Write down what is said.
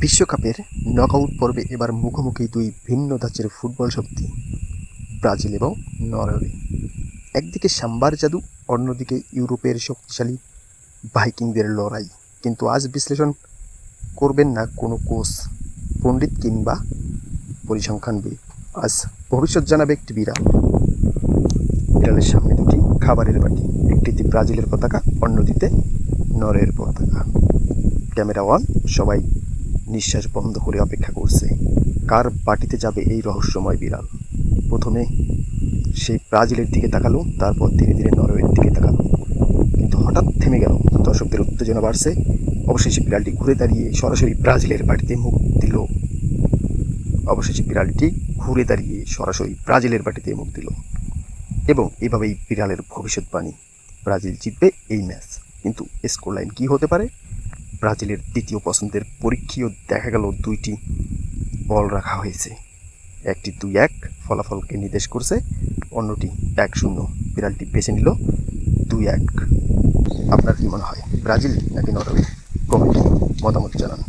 বিশ্বকাপের নকআউট পর্বে এবার মুখোমুখি দুই ভিন্ন ধাঁচের ফুটবল শক্তি ব্রাজিল এবং নরওয়ে। একদিকে সাম্বার জাদু, অন্যদিকে ইউরোপের শক্তিশালী ভাইকিংদের লড়াই। কিন্তু আজ বিশ্লেষণ করবেন না কোনো কোচ, পণ্ডিত কিংবা পরিসংখ্যানবিদ। আজ ভবিষ্যৎ জানাবে একটি বিড়ালের সামনে দুটি খাবারের বাটি, একটিতে ব্রাজিলের পতাকা, অন্যটিতে নরওয়ের পতাকা। ক্যামেরা অন, সবাই নিঃশ্বাস বন্ধ করে অপেক্ষা করছে কার বাটিতে যাবে এই রহস্যময় বিড়াল। প্রথমে সেই ব্রাজিলের দিকে তাকালো, তারপর ধীরে ধীরে নরওয়ের দিকে তাকালো, কিন্তু হঠাৎ থেমে গেল। দর্শকদের উত্তেজনা বাড়ছে। অবশেষে বিড়ালটি ঘুরে দাঁড়িয়ে সরাসরি ব্রাজিলের বাটিতে মুখ দিল। এবং এভাবেই বিড়ালের ভবিষ্যৎবাণী, ব্রাজিল জিতবে এই ম্যাচ। কিন্তু স্কোর লাইন কী হতে পারে? ব্রাজিলের দ্বিতীয় পছন্দের পরীক্ষীয় দেখা গেল দুইটি বল রাখা হয়েছে, একটি 2-1 ফলাফলকে নির্দেশ করছে, অন্যটি 1-0। বিড়ালটি বেছে নিল 2-1। আপনার কি মনে হয়, ব্রাজিল নাকি নরওয়ে? কমেন্টে মতামত জানান।